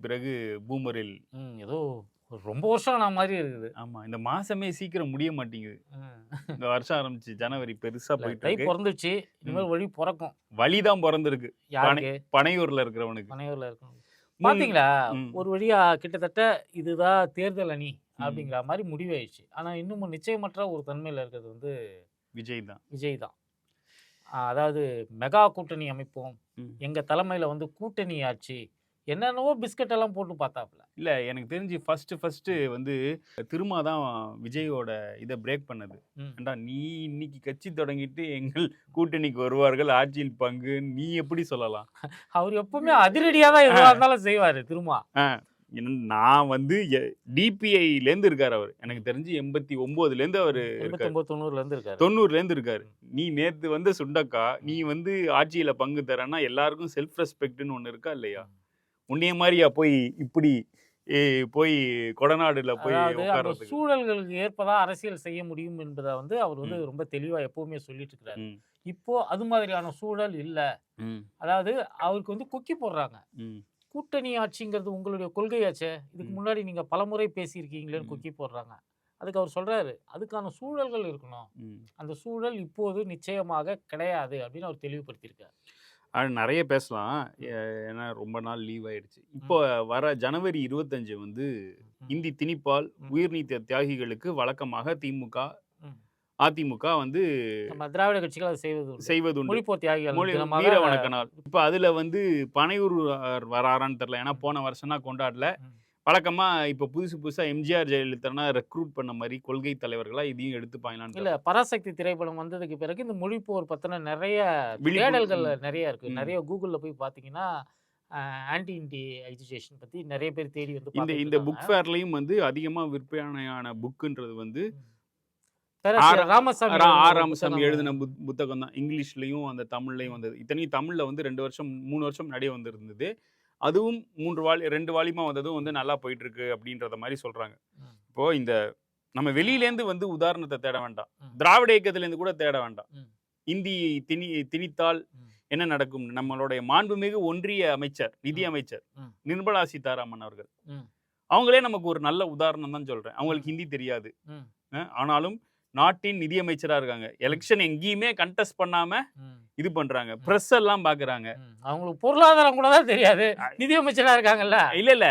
பிறகு பூமரில். ஏதோ ரொம்ப வருஷம் ஆன மாதிரி இருக்குது. ஆமா. இந்த மாசமே சீக்கிரம் முடிய மாட்டேங்குது. ம். இந்த வருஷம் ஆரம்பிச்சு ஜனவரி பெருசா இல்ல, போயிட்டு தை இருக்கு. பொறந்துருச்சு. ம். இனிமேல் வழி பொறக்கும். வழி தான் பொறந்திருக்கு. யாருக்கு? பனையூர்ல இருக்கிறவனுக்கு. பனையூர்ல இருக்கணும். முன் பார்த்தீங்களா? ம். ஒரு வழியா கிட்டத்தட்ட இதுதான் தேர்தல் அணி ம். அப்படிங்கிற மாரி முடிவாயிடுச்சு. ஆனா இன்னமும் நிச்சயமற்ற ஒரு தன்மையில இருக்கிறது வந்து விஜய் தான். விஜய் தான். அதாவது மெகா கூட்டணி அமைப்போம். ம். எங்க தலைமையில வந்து கூட்டணி ஆட்சி. என்னென்னவோ பிஸ்கட் எல்லாம் போட்டு பார்த்தாப்புல. இல்ல எனக்கு தெரிஞ்சு ஃபர்ஸ்ட் வந்து திருமா தான் விஜயோட இத பிரேக் பண்ணது. ம். ஏன்டா நீ இன்னைக்கு கட்சி தொடங்கிட்டு எங்கள் கூட்டணிக்கு வருவார்கள், ஆட்சியில் பங்கு நீ எப்படி சொல்லலாம்? அவர் எப்பவுமே அதிரடியா தான் எதுவா இருந்தாலும் செய்வாரு திருமா. நான் வந்து டிபிஐலேருந்து இருக்காரு அவர். எனக்கு தெரிஞ்சு 89லேருந்து அவர் இருக்காரு. 89, 90ல இருக்காரு. 90லேருந்து இருக்காரு. நீ நேத்து வந்து சுண்டக்கா, நீ வந்து ஆட்சியில பங்கு தரேன்னா எல்லாருக்கும் செல்ஃப் ரெஸ்பெக்ட்ன்னு ஒண்ணு இருக்கா இல்லையா? உன்னைய மாரியா போய் இப்படி போய் கொடநாடுல போய் அதாவது அந்த உட்கார்றதுக்கு. சூழல்களுக்கு ஏற்பதான் அரசியல் செய்ய முடியும் என்பதை வந்து அவர் வந்து ம். ரொம்ப தெளிவா எப்பவுமே சொல்லிட்டு இருக்கிறாரு. ம். இப்போ அது மாதிரியான சூழல் இல்ல. ம். அதாவது அவருக்கு வந்து கொக்கி போடுறாங்க. ம். கூட்டணி ஆட்சிங்கிறது உங்களுடைய கொள்கையாச்சே. இதுக்கு ம். முன்னாடி நீங்க பலமுறை பேசியிருக்கீங்களேன்னு ம். கொக்கி போடுறாங்க. அதுக்கு அவர் சொல்றாரு, அதுக்கான சூழல்கள் இருக்கணும். ம். அந்த சூழல் இப்போது நிச்சயமாக கிடையாது அப்படின்னு அவர் தெளிவுபடுத்தியிருக்காரு. அது நெறைய பேசலாம். ஏன்னா ரொம்ப நாள் லீவ் ஆயிடுச்சு. இப்போ வர ஜனவரி 25 வந்து ம். இந்தி திணிப்பால் ம். உயிர்நீத்த தியாகிகளுக்கு வழக்கமாக திமுக, ம். அதிமுக வந்து நம்ம திராவிட கட்சிகள் அதை செய்வது உண்டு. செய்வதுண்டு. மொழிப்போர் தியாகிகள் மொழி தினமாக வீர வணக்க நாள். இப்ப அதுல வந்து பனையூர் வராரான்னு தெரியல. ஏன்னா போன வருஷம்னா கொண்டாடல. ம். வழக்கமா இப்ப புதுசா எம்ஜிஆர் ஜெயலலிதானா ரெக்ரூட் பண்ண மாரி கொள்கை தலைவர்களா இதையும் எடுத்துப்பாங்களான்னு இல்ல தெரியல. பராசக்தி திரைப்படம் வந்ததுக்கு பிறகு இந்த மொழிப்போர் பத்தின நிறைய விழிப்புணர்வு. தேடல்கள் நிறைய இருக்கு. ம். நிறைய கூகுள்ல போய் பார்த்தீங்கன்னா ஆன்டி இண்டி எஜுகேஷன் பத்தி நிறைய பேர் தேடி வந்து இந்த பார்த்துட்டு இந்த புக் இருக்காங்க. ஃபேர்லயும் வந்து அதிகமா விற்பனையான புக்குன்றது வந்து பேராசிரியர் ராமசாமி எழுதின ஒரு ராமசாமி புத்தகம். எழுதின புத்தகம் தான். இங்கிலீஷ்லயும் அந்த தமிழ்லயும் வந்தது. இத்தனைக்கும் தமிழ்ல வந்து 2 வருஷம் 3 வருஷம் முன்னாடியே வந்திருந்தது. அதுவும் 2 வால்யூமா வந்ததும் வந்து நல்லா போயிட்டு இருக்கு அப்படின்றத மாதிரி சொல்றாங்க. ம். இப்போ இந்த நம்ம வெளியிலேருந்து வந்து உதாரணத்தை தேட வேண்டாம். ம். திராவிட இயக்கத்திலேருந்து கூட தேட வேண்டாம். ம். இந்தி திணித்தால் ம். என்ன நடக்கும்? நம்மளுடைய மாண்புமிகு ஒன்றிய அமைச்சர், நிதி ம். அமைச்சர் ம். நிர்மலா சீதாராமன் அவர்கள். ம். அவங்களே நமக்கு ஒரு நல்ல உதாரணம் தான் சொல்றேன். அவங்களுக்கு ஹிந்தி தெரியாது. ம். ஆனாலும் நாட்டின் நிதியமைச்சரா இருக்காங்க. எலெக்ஷன் எங்கேயுமே கண்டெஸ்ட் பண்ணாம ம். இது பண்றாங்க. பிரஸ் எல்லாம் பாக்குறாங்க. ம். அவங்களுக்கு பொருளாதாரம் கூட தான் தெரியாது. நிதியமைச்சரா இருக்காங்கல்ல. இல்ல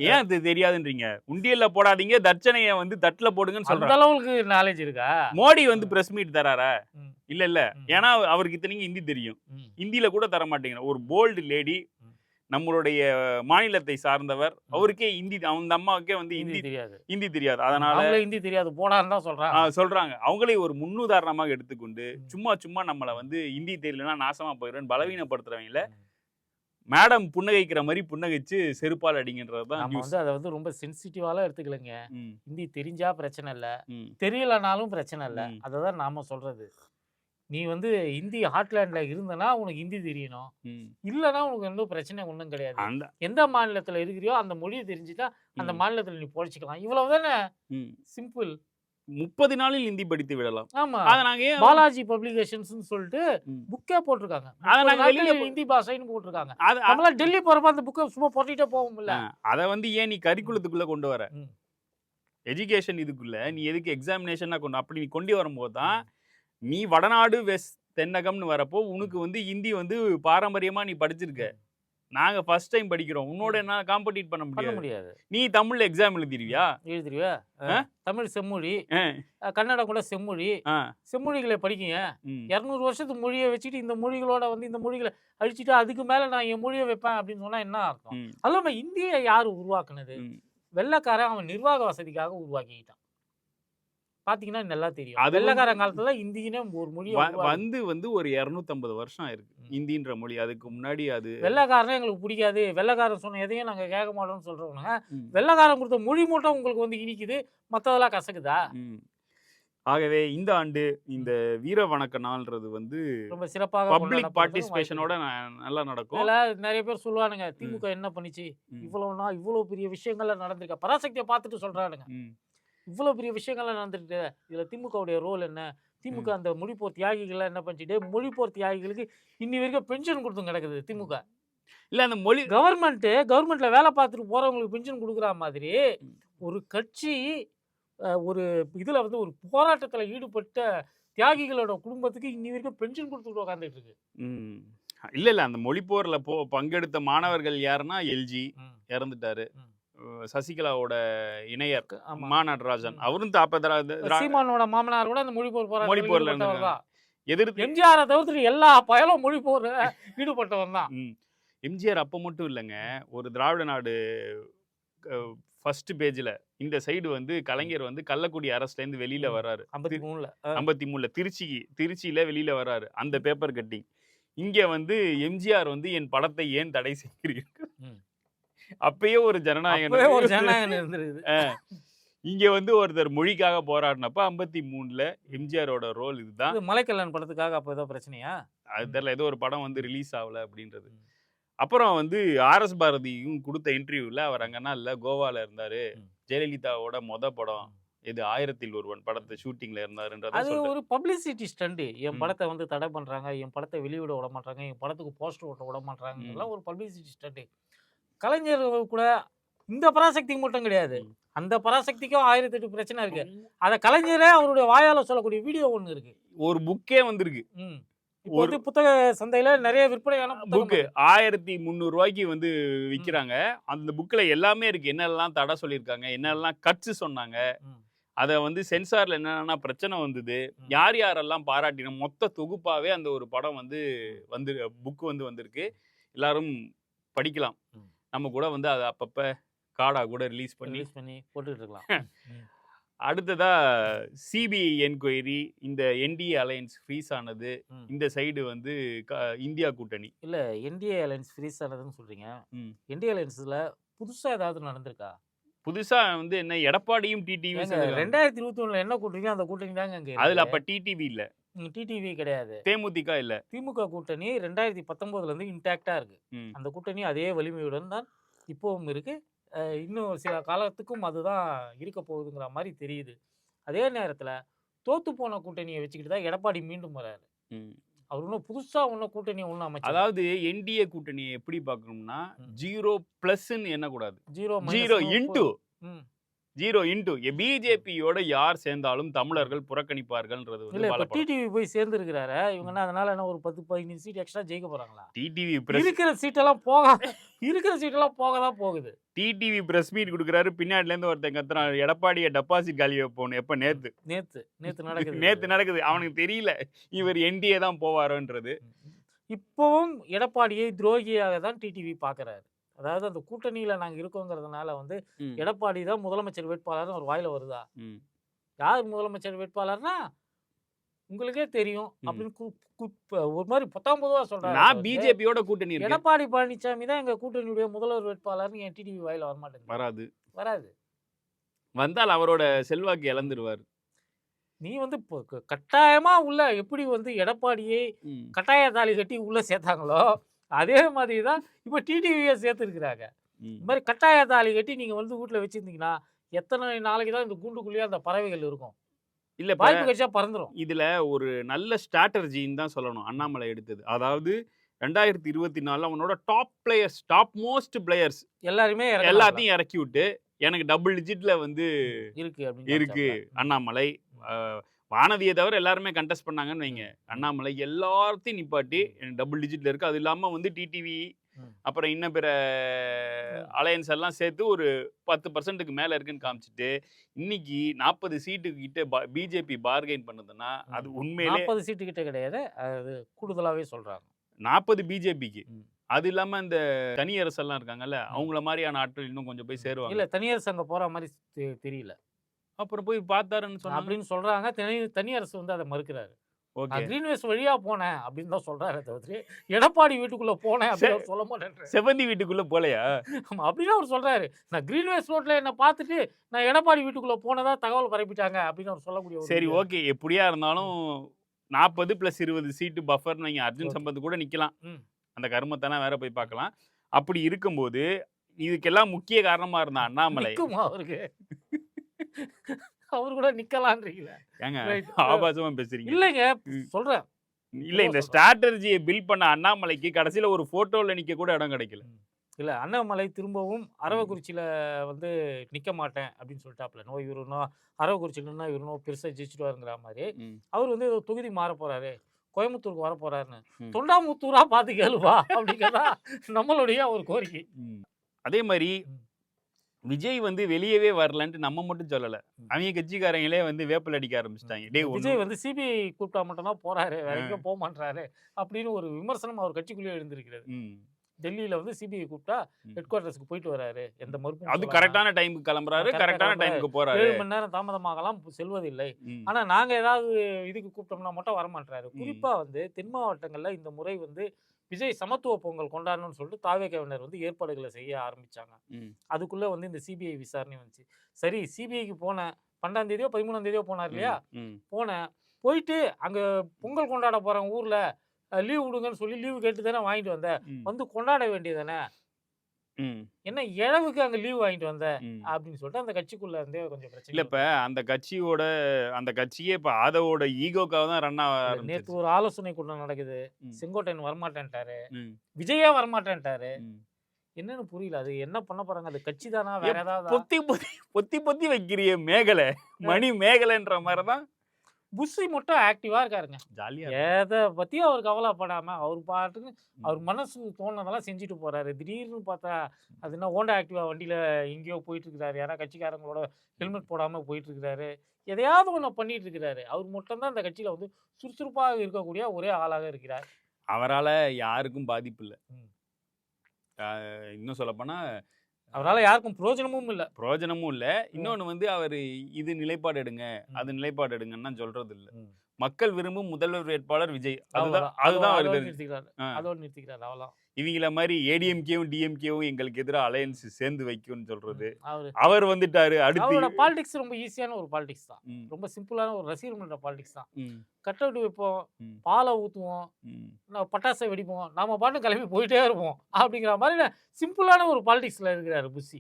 ஏன் அது தெரியாதுன்றீங்க? உண்டியல்ல போடாதீங்க, தட்சணைய வந்து தட்டுல போடுங்கன்னு அந்த சொல்றாங்க. அளவுக்கு நாலேஜ் இருக்கா? மோடி வந்து பிரஸ் மீட் தராரா? ம். இல்ல. ம். ஏன்னா அவருக்கு இத்தனைக்கும் ஹிந்தி தெரியும். ம். ஹிந்தியில கூட தர மாட்டேங்கிற ஒரு போல்டு லேடி, நம்மளுடைய மாநிலத்தை சார்ந்தவர். அவருக்கே ஹிந்தி, அந்த அம்மாவுக்கே வந்து ஹிந்தி தெரியாது. ஹிந்தி தெரியாது. அதனால அவங்களே ஹிந்தி தெரியாது போடான்னு தான் சொல்றாங்க. சொல்றாங்க. அவங்களே ஒரு முன்னுதாரணமாக எடுத்துக்கொண்டு ம். சும்மா நம்மள வந்து ஹிந்தி தெரியலன்னா நாசமா போயிடுறேன்னு பலவீனப்படுத்துறவங்கள மேடம் புன்னகைக்கிற மாதிரி புன்னகைச்சு செருப்பால் அடிங்கன்றது தான் நம்ம நியூஸ். வந்து அதை வந்து ரொம்ப சென்சிட்டிவாலாம் எடுத்துக்கலைங்க. ம். ஹிந்தி தெரிஞ்சா பிரச்சனை இல்ல. ம். தெரியலனாலும் பிரச்சனை இல்ல. ம். அதை தான் நாம சொல்றது. நீ வந்து ஹிந்தி ஹார்ட்லேண்ட்ல இருந்தனா உனக்கு ஹிந்தி தெரியணும். ம். இல்லனா உனக்கு எந்த பிரச்சனை ஒண்ணும் கிடையாது. அந்த எந்த மாநிலத்துல இருக்கிறியோ அந்த மொழியை தெரிஞ்சுட்டா அந்த ம். மாநிலத்துல நீ பொழைச்சிக்கலாம். இவ்வளவுதானே ம். சிம்பிள். 30 நாளில் ஹிந்தி படித்து விடலாம். ஆமா. அத நாங்க ஏன் பாலாஜி பப்ளிகேஷன்ஸ்னு சொல்லிட்டு ம். புக்கே போட்டிருக்காங்க. அத 30 நாங்க வெளிய நாட்கள் ஹிந்தி பாஷைன்னு போட்டிருக்காங்க. அத நம்மளாம் டெல்லி போறப்ப அந்த புக்கை சும்மா போட்டுட்டே போவோம்ல. அத வந்து ஏன் நீ கரிக்குலத்துக்குள்ள கொண்டு வர? ம். எஜுகேஷன் இதுக்குள்ள நீ எதுக்கு எக்ஸாமினேஷனா அப்படி நீ கொண்டு வரும்போது தான் நீ வடநாடு வெஸ்ட் தென்னகம்னு வரப்போ உனக்கு வந்து ஹிந்தி வந்து பாரம்பரியமா நீ படிச்சிருக்க. நாங்க ஃபர்ஸ்ட் டைம் படிக்கிறோம். உன்னோட என்ன காம்படிட் பண்ண பண்ண முடியாது. முடியாது. நீ தமிழ்ல எக்ஸாம் எழுதிருவியா? எழுதிருவியா? தமிழ் செம்மொழி, ஆ. கன்னடம் கூட செம்மொழி. ஆ. செம்மொழிகளை படிக்குங்க. ம். 200 வருஷத்து மொழியை வச்சுட்டு இந்த மொழிகளோட வந்து இந்த மொழிகளை அழிச்சிட்டு அதுக்கு மேல நான் என் மொழியை வைப்பேன் அப்படின்னு சொன்னா என்ன அர்த்தம்? ம். அதுவும் இல்லாம இந்தியை யாரு உருவாக்குனது? ம். வெள்ளைக்காரன் அவன் நிர்வாக வசதிக்காக உருவாக்கிக்கிட்டான். பாத்தீங்கன்னா நல்லா தெரியும். அது வெள்ளைக்காரன் காலத்துல இந்தின்னு ஒரு மொழி வந்து ஒரு 250 வருஷம் ஆயிருக்கு. ஹிந்தின்ற மொழி. அதுக்கு முன்னாடி அது வெள்ளைக்காரனே எங்களுக்கு பிடிக்காது. வெள்ளைக்காரன் சொன்ன எதையும் நாங்க கேட்க மாட்டோம்னு சொல்றவங்க ம். வெள்ளைக்காரன் கொடுத்த மொழி மட்டும் உங்களுக்கு வந்து இனிக்குது, மத்ததெல்லாம் கசக்குதா? ம். ஆகவே இந்த ஆண்டு இந்த வீர வணக்க நாள்ன்றது வந்து ரொம்ப சிறப்பாக பப்ளிக் பார்ட்டிசிபேஷனோட நல்லா நடக்கும். இதுல நிறைய பேர் சொல்லுவானுங்க திமுக என்ன பண்ணிச்சு, ம். இவ்வளவு பெரிய விஷயங்கள்லாம் நடந்திருக்கா. பராசக்தியை பார்த்துட்டு சொல்றானுங்க ம். இவ்வளவு பெரிய விஷயங்கள்லாம் நடந்துருக்கு. இதுல திமுகவுடைய ரோல் என்ன? திமுக அந்த மொழிப்போர் தியாகிகள் என்ன பண்ணிட்டு மொழிப்போர் தியாகிகளுக்கு இன்னி வரைக்கும் பென்ஷன் கொடுத்தும் கிடக்குது திமுக. இல்ல அந்த மொழி கவர்மெண்ட்ல வேலை பார்த்துட்டு போறவங்களுக்கு பென்ஷன் கொடுக்குற மாதிரி ஒரு கட்சி ஒரு இதுல வந்து ஒரு போராட்டத்துல ஈடுபட்ட தியாகிகளோட குடும்பத்துக்கு இன்னி வரைக்கும் பென்ஷன் கொடுத்துட்டு உட்காந்துட்டு இருக்கு. ம். இல்ல அந்த மொழிப்போர்ல பங்கெடுத்த மாணவர்கள் யாருன்னா எல்ஜி ம். இறந்துட்டாரு. ம். சசிகலாவோட இணையர் ஆமா. மா நடராஜன் ம். அவரும் தாப்ப சீமானோட மாமனார் கூட அந்த மொழிப்போர் போராட்டத்துல மொழிப்போர்ல ஈடுபட்டவர் தான். எதிர்த்து எம்ஜிஆரை தவிர்த்து எல்லா பயலும் மொழிப்போர்ல ஈடுபட்டவன் தான். எம்ஜிஆர் அப்ப மட்டும் இல்லைங்க. ஒரு திராவிட நாடு ஃபர்ஸ்ட் பேஜ்ல இந்த சைடு வந்து கலைஞர் வந்து கள்ளக்குடி அரசுல இருந்து வெளியில வர்றாரு. 53ல திருச்சியில வெளியில வர்றாரு. அந்த பேப்பர் கட்டிங். இங்க வந்து எம்ஜிஆர் வந்து என் படத்தை ஏன் தடை செய்கிறீர்கள்? அப்பயே ஒரு ஜனநாயகன் இருந்திருக்குது. இங்க வந்து ஒருத்தர் மொழிக்காக போராடினப்ப 53ல எம்ஜிஆரோட ரோல் இதுதான். மலைக்கல்லன் படத்துக்காக அப்ப ஏதோ பிரச்சனையா? அது தெரியல, ஏதோ ஒரு படம் வந்து ரிலீஸ் ஆகல அப்படின்றது. அப்புறம் வந்து ஆர்எஸ் பாரதியும் கொடுத்த இன்டர்வியூல அவர் அங்கன்னா இல்ல கோவால இருந்தாரு. ஜெயலலிதாவோட படம் இது 1000ல் ஒருவன் படத்தை ஷூட்டிங்ல இருந்தாருன்றது. அது ஒரு பப்ளிசிட்டி ஸ்டண்ட். என் படத்தை வந்து தடை பண்றாங்க, என் படத்தை வெளியிட விட மாட்டாங்க, என் படத்துக்கு போஸ்டர் ஓட்ட விட மாட்டாங்க, ஒரு பப்ளிசிட்டி ஸ்டண்ட். கலைஞர் கூட இந்த பராசக்திக்கு மட்டும் கிடையாது, அந்த பராசக்திக்கும் 1008 பிரச்சனை இருக்கு. அத கலைஞரே அவருடைய வாயால சொல்லக்கூடிய வீடியோ ஒண்ணு இருக்கு. ஒரு புக்கே வந்திருக்கு. ஒரு புத்தக சந்தையில நிறைய விற்பனையான புக்கு 1300 ரூபாய்க்கு வந்து விற்கிறாங்க. அந்த புக்ல எல்லாமே இருக்கு. என்னெல்லாம் தடை சொல்லியிருக்காங்க, என்னெல்லாம் கட்ஸ் சொன்னாங்க, அதை வந்து சென்சார்ல என்னென்ன பிரச்சனை வந்தது, யார் யாரெல்லாம் பாராட்டினோம், மொத்த தொகுப்பாவே அந்த ஒரு படம் வந்து புக் வந்து வந்திருக்கு. எல்லாரும் படிக்கலாம். நம்ம கூட வந்து அதை அப்பப்ப கார்டா கூட ரிலீஸ் பண்ணி போட்டுட்டு இருக்கலாம். அடுத்ததா சிபிஐ என்கொயரி, இந்த என்டிஏ அலையன்ஸ் ஃப்ரீஸ் ஆனது, இந்த சைடு வந்து இந்தியா கூட்டணி. இல்ல என்டிஏ அலையன்ஸ் ஃப்ரீஸ் ஆனதுன்னு சொல்றீங்க. என்டிஏ அலையன்ஸ்ல புதுசா ஏதாவது நடந்திருக்கா? புதுசா வந்து என்ன எடப்பாடியும் டிடிவி 2021ல என்ன கூட்டணி, அந்த கூட்டணி தாங்க அங்க. அதுல அப்ப டிடிவி இல்ல, டிடிவி கிடையாது, தேமுதிக இல்ல, திமுக கூட்டணி 2019ல இருந்து இன்டாக்டா இருக்கு. அந்த கூட்டணி அதே வலிமையுடன் தான் இப்பவும் இருக்கு. இன்னும் சில காலத்துக்கும் அதுதான் இருக்க போகுதுங்கிற மாதிரி தெரியுது. அதே நேரத்துல தோத்து போன கூட்டணியை வச்சுக்கிட்டு தான் எடப்பாடி மீண்டும் வராரு. அவர் இன்னும் புதுசா கூட்டணி ஒண்ணு அமைச்சு. அதாவது என்டிஏ கூட்டணியை எப்படி பார்க்கணும்னா 0+ எண்ணக்கூடாது, 0 இன்டு பிஜேபியோட யார் சேர்ந்தாலும் தமிழர்கள் புறக்கணிப்பார்கள்ன்றது வந்து டிடிவி போய் சேர்ந்து இருக்கிறாரு. இவங்க அதனால என்ன ஒரு 10-15 சீட் எக்ஸ்ட்ரா ஜெயிக்க போறாங்களா? டிடிவி இருக்கிற சீட்டெல்லாம் போக தான் போகுது. டிடிவி பிரஸ் மீட் கொடுக்குறாரு, பின்னாடில இருந்து ஒருத்தன் கத்துறான், எடப்பாடியை டெபாசிட் காலி வைப்போம். எப்ப? நேத்து நடக்குது. அவனுக்கு தெரியல இவர் என்டிஏ தான் போவாரோன்றது. இப்பவும் எடப்பாடியை துரோகியாக தான் டிடிவி பாக்குறாரு. அதாவது அந்த கூட்டணியில நாங்க இருக்கோங்கிறதுனால வந்து எடப்பாடி தான் முதலமைச்சர் வேட்பாளர்னு ஒரு வாயில வருதா? யார் முதலமைச்சர் வேட்பாளர்னா உங்களுக்கே தெரியும் அப்படின்னு ஒரு மாதிரி 19 சொல்றாரு. நான் பிஜேபியோட கூட்டணி இருக்கேன், எடப்பாடி பழனிசாமி தான் எங்க கூட்டணியுடைய முதல்வர் வேட்பாளர்னு என் டிடிவி வாயில வரமாட்டேங்குது. வராது. வந்தால் அவரோட செல்வாக்கு இழந்துருவார். நீ வந்து கட்டாயமா உள்ள எப்படி வந்து எடப்பாடியை கட்டாய தாலி கட்டி உள்ள சேர்த்தாங்களோ அதே மாதிரி தான் இப்போ டிடிவியை சேர்த்துருக்குறாங்க. இந்த மாதிரி கட்டாய தாலி கட்டி நீங்கள் வந்து வீட்டில் வச்சுருந்தீங்கன்னா எத்தனை நாளைக்கு தான் இந்த கூண்டுக்குள்ளேயே அந்த பறவைகள் இருக்கும்? இல்லை, வாய்ப்பு கிடைச்சா பறந்துடும். இதில் ஒரு நல்ல ஸ்ட்ராட்டஜின்னு தான் சொல்லணும் அண்ணாமலை எடுத்தது. அதாவது 2024 அவனோட டாப் மோஸ்ட் பிளேயர்ஸ் எல்லாத்தையும் இறக்கி விட்டு எனக்கு டபுள் டிஜிட்ல வந்து இருக்கு அண்ணாமலை. வானதியை தவிர எல்லாருமே கண்டெஸ்ட் பண்ணாங்கன்னு வைங்க. அண்ணாமலை எல்லாத்தையும் நிப்பாட்டி டபுள் டிஜிட்ல இருக்கு. அது இல்லாம வந்து டிடிவி அப்புறம் இன்னும் பிற அலையன்ஸ் எல்லாம் சேர்த்து ஒரு 10% மேல இருக்குன்னு காமிச்சிட்டு இன்னைக்கு 40 சீட்டு கிட்ட பிஜேபி பார்கெயின் பண்ணுதுன்னா அது உண்மையிலே 40 சீட்டு கிட்ட கிடையாது, அது கூடுதலாவே சொல்றாங்க. 40 பிஜேபிக்கு. அது இல்லாம இந்த தனியரசு எல்லாம் இருக்காங்கல்ல, அவங்கள மாதிரியான ஆட்கள் இன்னும் கொஞ்சம் போய் சேருவாங்க. இல்ல தனியரசு அங்க போற மாதிரி தெரியல. அப்புறம் போய் பார்த்தாருன்னு அப்படின்னு சொல்றாங்க. தனியரசு வந்து அதை மறுக்கிறாரு. கிரீன்வேஸ் வழியா போனேன் அப்படின்னு தான் சொல்றாரு தவிர எடப்பாடி வீட்டுக்குள்ள போனேன் அப்படின்னு சொல்ல மாட்டேன். செவந்தி வீட்டுக்குள்ள போலையா அப்படின்னு அவர் சொல்றாரு. நான் கிரீன்வேஸ் ரோட்ல என்ன பார்த்துட்டு நான் எடப்பாடி வீட்டுக்குள்ள போனதா தகவல் பரப்பிட்டாங்க அப்படின்னு அவர் சொல்லக்கூடிய. சரி, ஓகே, எப்படியா இருந்தாலும் 40+20 சீட்டு பஃபர் நீங்க அர்ஜுன் சம்பத் கூட நிக்கலாம். அந்த கர்மத்தான வேற போய் பார்க்கலாம். அப்படி இருக்கும்போது இதுக்கெல்லாம் முக்கிய காரணமா இருந்தா அண்ணாமலை. அவருக்கு அவர் கூட நிக்கலான்றீங்களா? ஏங்க ஆபாசமா பேசுறீங்க? இல்லைங்க, சொல்றேன். இல்ல இந்த ஸ்ட்ராட்டஜியை பில்ட் பண்ண அண்ணாமலைக்கு கடைசியில ஒரு போட்டோல நிக்க கூட இடம் கிடைக்கல. இல்ல அண்ணாமலை திரும்பவும் அரவக்குறிச்சியில வந்து நிக்க மாட்டேன் அப்படின்னு சொல்லிட்டாப்ல. இவரு அரவக்குறிச்சியில நின்னா இவரு பெருசா ஜெயிச்சுடுவாருங்கிற மாதிரி. அவர் வந்து ஏதோ தொகுதி மாற போறாரு, கோயம்புத்தூருக்கு வர போறாருன்னு. தொண்டாமுத்தூரா பார்த்து கேளுவா அப்படிங்கிறதா நம்மளுடைய ஒரு கோரிக்கை. அதே மாதிரி விஜய் வந்து வெளியவே வரலன்ட்டு நம்ம மட்டும் சொல்லல. அவங்க கட்சிக்காரங்களே வந்து வேப்பல் அடிக்க ஆரம்பிச்சிட்டாங்க. விஜய் வந்து சிபிஐ கூப்பிட்டா மட்டும் தான் போறாரு, வேற எங்கேயும் போக மாட்டாரு அப்படின்னு ஒரு விமர்சனம் அவர் கட்சிக்குள்ளேயே எழுந்திருக்கிறது. டெல்லியில வந்து சிபிஐ கூப்பிட்டா ஹெட் குவார்டர்ஸ்க்கு போயிட்டு வராரு. எந்த மறுப்பும் அது கரெக்டான டைமுக்கு கிளம்புறாரு, கரெக்டான டைமுக்கு போறாரு. 7 மணி நேரம் தாமதமாகலாம் செல்வதில்லை. ஆனா நாங்க ஏதாவது இதுக்கு கூப்பிட்டோம்னா மட்டும் வரமாட்டாரு. குறிப்பா வந்து தென் மாவட்டங்கள்ல இந்த முறை வந்து விஜய் சமத்துவ பொங்கல் கொண்டாடணும்னு சொல்லிட்டு தாவேகவினர் வந்து ஏற்பாடுகளை செய்ய ஆரம்பிச்சாங்க. அதுக்குள்ள வந்து இந்த சிபிஐ விசாரணை வந்துச்சு. சரி சிபிஐக்கு போனேன், 12ஆம் தேதியோ 13ஆம் தேதியோ போனார் இல்லையா, போனேன். போயிட்டு அங்க பொங்கல் கொண்டாட போறேன் ஊர்ல, லீவ் விடுங்கன்னு சொல்லி லீவு கேட்டு தானே வாங்கிட்டு வந்தேன், வந்து கொண்டாட வேண்டியதானே, என்ன இழவுக்கு அங்க லீவ் வாங்கிட்டு வந்த அப்படின்னு சொல்லிட்டு அந்த கட்சிக்குள்ள இருந்தே கொஞ்சம் பிரச்சனை. இல்ல இப்ப அந்த கட்சியே இப்ப ஆதவோட ஈகோக்காக தான் ரன் ஆக. நேற்று ஒரு ஆலோசனை கூட்டம் நடக்குது. செங்கோட்டையன் வரமாட்டேன்ட்டாரு, விஜயே வரமாட்டேன்ட்டாரு. என்னன்னு புரியல. அது என்ன பண்ண போறாங்க? அது கட்சி தானா வேற ஏதாவது? பொத்தி வைக்கிறிய மேகலை மணி மேகலைன்ற மாதிரிதான் புஷி மட்டும் ஆக்டிவா இருக்காருங்க. ஜாலியா எதை பத்தியும் அவர் கவலைப்படாம அவர் பாட்டுக்கு அவர் மனசு தோணுனதெல்லாம் செஞ்சுட்டு போறாரு. திடீர்னு பார்த்தா அது என்ன ஹோண்டா ஆக்டிவா வண்டியில எங்கேயோ போயிட்டு இருக்கிறாரு, யாராவது கட்சிக்காரங்களோட ஹெல்மெட் போடாம போயிட்டு இருக்கிறாரு, எதையாவது ஒன்று பண்ணிட்டு இருக்கிறாரு. அவர் மட்டும்தான் அந்த கட்சியில வந்து சுறுசுறுப்பாக இருக்கக்கூடிய ஒரே ஆளாக இருக்கிறார். அவரால் யாருக்கும் பாதிப்பு இல்லை. இன்னும் சொல்லப்போனா அவரால் யாருக்கும் பிரயோஜனமும் இல்லை. இன்னொன்னு வந்து அவர் இது நிலைப்பாடு எடுங்க, அது நிலைப்பாடு எடுங்கன்னா சொல்றது இல்லை. மக்கள் விரும்பும் முதல்வர் வேட்பாளர் விஜய், அதுதான் நிறுத்திக்கிறார். அவ்வளோ இவங்கள மாதிரி ஏடிஎம்கேவும் டிஎம்கேவும் எங்களுக்கு எதிராக அலையன்ஸ் சேர்ந்து வைக்கும்னு சொல்றது. அவர் வந்துட்டாரு. அடுத்து பாலிடிக்ஸ் ரொம்ப ஈஸியான ஒரு பாலிடிக்ஸ் தான், ரொம்ப சிம்பிளான ஒரு ரசிகர் மன்ற பாலிடிக்ஸ் தான். கட் அவுட் வைப்போம், பாலை ஊற்றுவோம், பட்டாசை வெடிப்போம், நாம பாட்டு கிளம்பி போயிட்டே இருப்போம் அப்படிங்கிற மாதிரி சிம்பிளான ஒரு பாலிடிக்ஸ்ல இருக்கிறாரு புஷி.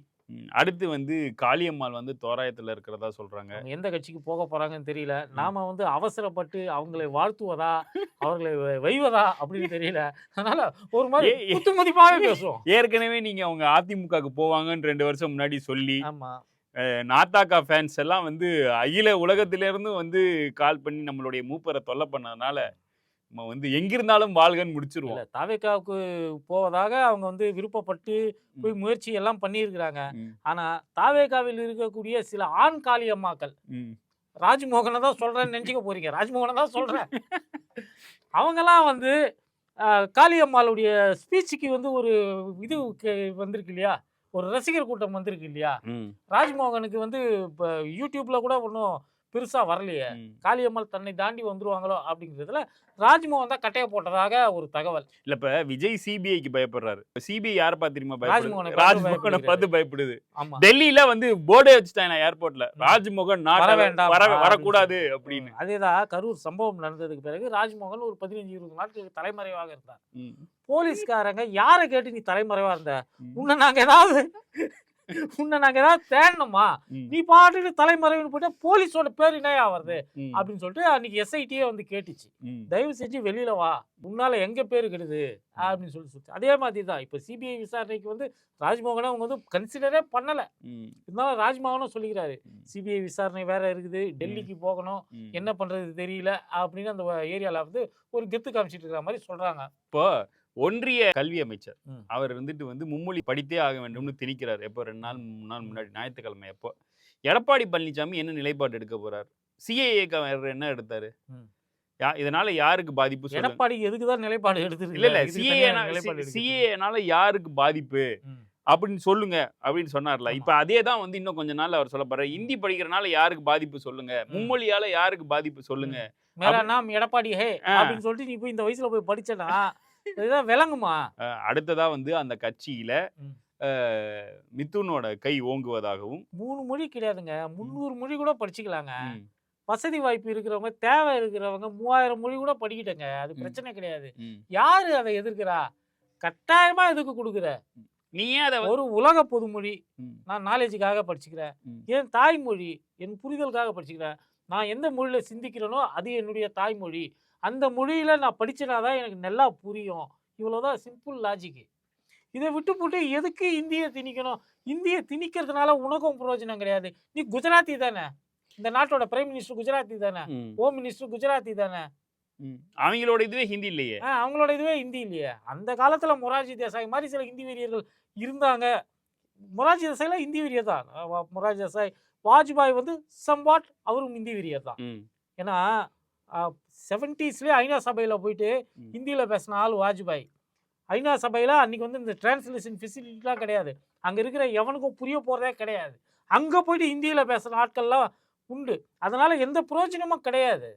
அடுத்து வந்து காளியம்மாள் வந்து தோராயத்துல இருக்கிறதா சொல்றாங்க. எந்த கட்சிக்கு போக போறாங்கன்னு தெரியல. நாம வந்து அவசரப்பட்டு அவங்களை வாழ்த்துவதா அவர்களை வைவதா அப்படின்னு தெரியல. அதனால ஒரு மாதிரி குத்து மதிப்பாகவே பேசுவோம். ஏற்கனவே நீங்க அவங்க அதிமுகக்கு போவாங்கன்னு 2 வருஷம் முன்னாடி சொல்லி, ஆமா, நாத்தாக்கா ஃபேன்ஸ் எல்லாம் வந்து அகில உலகத்திலிருந்து வந்து கால் பண்ணி நம்மளுடைய மூப்பரை தொல்லை பண்ணதுனால நம்ம வந்து எங்கிருந்தாலும் வாழ்கன்னு முடிச்சிருவோம். தாவேக்காவுக்கு போவதாக அவங்க வந்து விருப்பப்பட்டு போய் முயற்சி எல்லாம் பண்ணியிருக்கிறாங்க. ஆனா தாவேக்காவில் இருக்கக்கூடிய சில ஆண் காளியம்மாக்கள், ராஜ்மோகனை தான் சொல்றேன்னு நினைச்சுக்க போறீங்க, ராஜ்மோகனை தான் சொல்றேன், அவங்கெல்லாம் வந்து காளியம்மாளுடைய ஸ்பீச்சுக்கு வந்து ஒரு இது வந்திருக்கு இல்லையா, ஒரு ரசிகர் கூட்டம் வந்திருக்கு இல்லையா, ராஜ்மோகனுக்கு வந்து இப்போ யூடியூப்ல கூட ஒன்றும் பெருசா வரலையே, காளியம்மாள் தன்னை தாண்டி வந்துருவாங்களோ அப்படிங்கிறதுல ராஜ்மோகன் தான் கட்டைய போட்டதாக ஒரு தகவல். இல்ல இப்ப விஜய் சிபிஐக்கு பயப்படுறாரு. சிபிஐ யார பார்த்து தெரியுமா பயப்படுது? ராஜ்மோகனை பார்த்து பயப்படுது. டெல்லியில வந்து போர்டே வச்சுட்டாங்க ஏர்போர்ட்ல, ராஜ்மோகன் வரக்கூடாது அப்படின்னு. அதேதான் கரூர் சம்பவம் நடந்ததுக்கு பிறகு ராஜ்மோகன் ஒரு 15-20 நாட்களுக்கு தலைமறைவாக இருந்தார். போலீஸ்காரங்க யாரை கேட்டு நீ தலைமறைவா இருந்த, உன்னை நாங்க ஏதாவது தேடணுமா, நீ பாட்டுக்கு தலைமறைவுன்னு போயிட்டா போலீஸோட பேர் என்ன வருது அப்படின்னு சொல்லிட்டு அன்னைக்கு எஸ்ஐடியே வந்து கேட்டுச்சு, தயவு செஞ்சு வெளியில வா, உன்னால எங்க பேரு கெடுது அப்படின்னு சொல்லி. அதே மாதிரி தான் இப்ப சிபிஐ விசாரணைக்கு வந்து ராஜ்மோகனை அவங்க வந்து கன்சிடரே பண்ணல. இருந்தாலும் ராஜ்மோகனும் சொல்லிக்கிறாரு, சிபிஐ விசாரணை வேற இருக்குது, டெல்லிக்கு போகணும், என்ன பண்றது தெரியல அப்படின்னு அந்த ஏரியால வந்து ஒரு கெத்து காமிச்சிட்டு இருக்கிற மாதிரி சொல்றாங்க. இப்போ ஒன்றிய கல்வி அமைச்சர் அவர் வந்துட்டு வந்து மும்மொழி படித்தே ஆக வேண்டும்னு திணிக்கிறார். எப்போ 2 நாள் 3 நாள் முன்னாடி ஞாயிற்றுக்கிழமை. எப்போ எடப்பாடி பழனிசாமி என்ன நிலைப்பாடு எடுக்க போறார்? சிஏஏக்கு என்ன எடுத்தாரு? இதனால யாருக்கு பாதிப்பு? எடப்பாடி எதுக்குதான் நிலைப்பாடு எடுத்து இல்ல சிஏஏனால யாருக்கு பாதிப்பு அப்படின்னு சொல்லுங்க அப்படின்னு சொன்னார்ல. இப்ப அதே தான் வந்து இன்னும் கொஞ்ச நாள் அவர் சொல்ல போறாரு. ஹிந்தி படிக்கிறனால யாருக்கு பாதிப்பு சொல்லுங்க, மும்மொழியால யாருக்கு பாதிப்பு சொல்லுங்க. மேல நாம் எடப்பாடி ஹே அப்படின்னு சொல்லிட்டு நீ போய் இந்த வயசுல போய் படிச்சனா இதுதான் விளங்குமா? அடுத்ததா வந்து அந்த கட்சியில மிதுனோட கை ஓங்குவதாகவும், 3 மொழி கிடையாதுங்க, 300 மொழி கூட படிச்சுக்கலாங்க. வசதி வாய்ப்பு இருக்கிறவங்க, தேவை இருக்கிறவங்க 3000 மொழி கூட படிக்கிட்டங்க, அது பிரச்சனை கிடையாது. யாரு அதை எதிர்க்கிறா? கட்டாயமா எதுக்கு கொடுக்குற? நீ அதை ஒரு உலக பொதுமொழி, நான் நாலேஜுக்காக படிச்சுக்கிறேன், என் தாய்மொழி என் புரிதலுக்காக படிச்சுக்கிறேன், நான் எந்த மொழியில சிந்திக்கிறேனோ அது என்னுடைய தாய்மொழி அந்த மொழியில நான் படிச்சனாதான் எனக்கு நல்லா புரியும். இவ்வளவுதான் சிம்பிள் லாஜிக். இதை விட்டு போட்டு எதுக்கு இந்தியை திணிக்கணும்? இந்தியை திணிக்கிறதுனால உனக்கும் பிரயோஜனம் கிடையாது. நீ குஜராத்தி தானே, இந்த நாட்டோட பிரைம் மினிஸ்டர் குஜராத்தி தானே, ஹோம் மினிஸ்டர் குஜராத்தி தானே. அவங்களோட இதுவே ஹிந்தி இல்லையே. அவங்களோட இதுவே ஹிந்தி இல்லையே. அந்த காலத்துல மொரார்ஜி தேசாய் மாதிரி சில ஹிந்தி வெறியர்கள் இருந்தாங்க. மொரார்ஜி தேசாய்லாம் ஹிந்தி வெறியர் தான். மொரார்ஜி தேசாய், வாஜ்பாய் வந்து சம்வாட் அவரும் ஹிந்தி வெறியர் தான். ஏன்னா 70ஸ்லேயே ஐநா சபையில போயிட்டு ஹிந்தியில பேசின ஆள் வாஜ்பாய். ஐநா சபையில அன்னைக்கு வந்து இந்த டிரான்ஸ்லேஷன் ஃபெசிலிட்டிலாம் கிடையாது. அங்க இருக்கிற எவனுக்கும் புரிய போறதே கிடையாது. அங்க போயிட்டு ஹிந்தியில பேசுற ஆட்கள்லாம் உண்டு. அதனால எந்த பிரயோஜனமும் கிடையாது.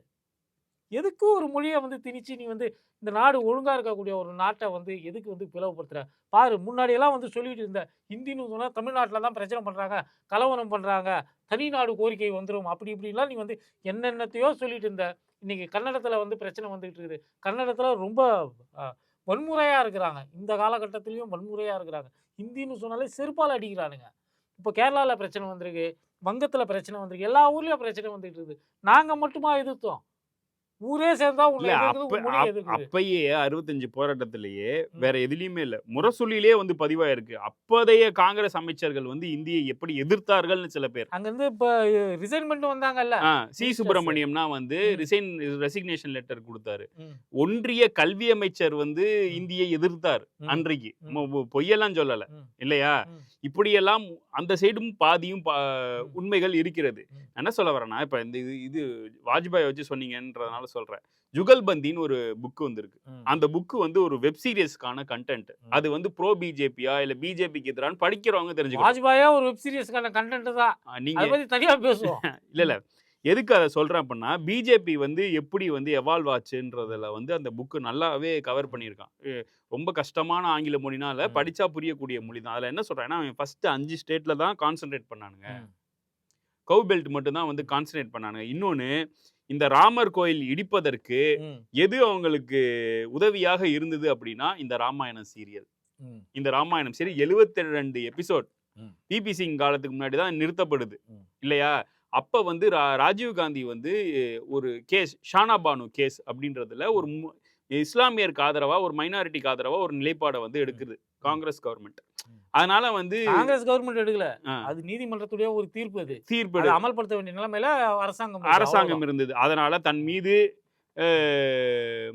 எதுக்கு ஒரு மொழியை வந்து திணிச்சு நீ வந்து இந்த நாடு ஒழுங்கா இருக்கக்கூடிய ஒரு நாட்டை வந்து எதுக்கு வந்து பிளவுபடுத்துற? பாரு, முன்னாடியெல்லாம் வந்து சொல்லிட்டு இருந்த ஹிந்தின்னு சொன்னா தமிழ்நாட்டில் தான் பிரச்சனை பண்றாங்க, கலவரம் பண்றாங்க, தனி நாடு கோரிக்கை வந்துடும், அப்படி இப்படிலாம் நீ வந்து என்னென்னத்தையோ சொல்லிட்டு இருந்த. இன்னைக்கு கன்னடத்துல வந்து பிரச்சனை வந்துகிட்டு இருக்குது. கன்னடத்துல ரொம்ப வன்முறையா இருக்கிறாங்க. இந்த காலகட்டத்திலையும் வன்முறையா இருக்கிறாங்க. ஹிந்தின்னு சொன்னாலே செருப்பால் அடிக்கிறானுங்க. இப்போ கேரளாவில் பிரச்சனை வந்திருக்கு, வங்கத்தில் பிரச்சனை வந்திருக்கு, எல்லா ஊர்லயும் பிரச்சனை வந்துகிட்டு இருக்குது. நாங்க மட்டுமா எதிர்த்தோம்? ஊரே சேர்ந்தா அப்பயே 65 போராட்டத்திலேயே வேற எதுலயுமே இல்ல, முரசொலியிலே வந்து பதிவாயிருக்கு. அப்போதைய காங்கிரஸ் அமைச்சர்கள் வந்து இந்தியை எப்படி எதிர்த்தார்கள்னு சில பேர். அங்க இருந்து இப்ப ரிசைன்மெண்ட் வந்தாங்கல்ல, சி சுப்பிரமணியம்னா வந்து ரெசிக்னேஷன் லெட்டர் கொடுத்தாரு. ஒன்றிய கல்வி அமைச்சர் வந்து இந்தியை எதிர்த்தார் அன்றைக்கு. பொய்யெல்லாம் சொல்லல இல்லையா? இப்படியெல்லாம் அந்த சைடும் பாதியும் உண்மைகள் இருக்கிறது. என்ன சொல்ல வரேன்னா, இப்ப இந்த இது வாஜ்பாய் வச்சு சொன்னீங்கன்றதுனால சொல்றேன். ஜுகல்பந்தின்னு ஒரு புக் வந்திருக்கு. அந்த புக் வந்து ஒரு வெப் சீரிஸ்க்கான கண்டென்ட். அது வந்து ப்ரோ பிஜேபியா இல்ல பிஜேபிக்கு எதிரான படிக்கிறவங்க தெரிஞ்சுக்கணும். வாஜ்பாயா ஒரு வெப் சீரிஸ்க்கான கண்டென்ட் தான். நீங்க பத்தி தனியா பேசுவோம். இல்ல எதுக்கு அதை சொல்றேன் அப்படின்னா, பிஜேபி வந்து எப்படி வந்து எவால்வ் ஆச்சுன்றதுல வந்து அந்த புக்கு நல்லாவே கவர் பண்ணியிருக்கான். ரொம்ப கஷ்டமான ஆங்கில மொழினால படிச்சா புரியக்கூடிய மொழி தான். அதுல என்ன சொல்றேன்னா, ஃபர்ஸ்ட் 5 ஸ்டேட்ல தான் கான்சென்ட்ரேட் பண்ணானுங்க. கவ் பெல்ட் மட்டும் தான் வந்து கான்சென்ட்ரேட் பண்ணானுங்க. இன்னொன்னு, இந்த ராமர் கோயில் இடிப்பதற்கு எது அவங்களுக்கு உதவியாக இருந்தது அப்படின்னா, இந்த ராமாயணம் சீரியல். இந்த Ramayanam serial 72 episode VP Singh காலத்துக்கு முன்னாடி தான் நிறுத்தப்படுது இல்லையா? அப்ப வந்து ராஜீவ் காந்தி வந்து ஒரு கேஸ், ஷானா பானு கேஸ் அப்படின்றதுல ஒரு இஸ்லாமியருக்கு ஆதரவா, ஒரு மைனாரிட்டிக்கு ஆதரவா ஒரு நிலைப்பாடை வந்து எடுக்குது காங்கிரஸ் கவர்மெண்ட். அதனால வந்து காங்கிரஸ் கவர்மெண்ட் எடுக்கல, அது நீதிமன்றத்துடைய ஒரு தீர்ப்பு. அது தீர்ப்பு அமல்படுத்த வேண்டிய நிலைமையில அரசாங்கம் இருந்தது. அதனால தன் மீது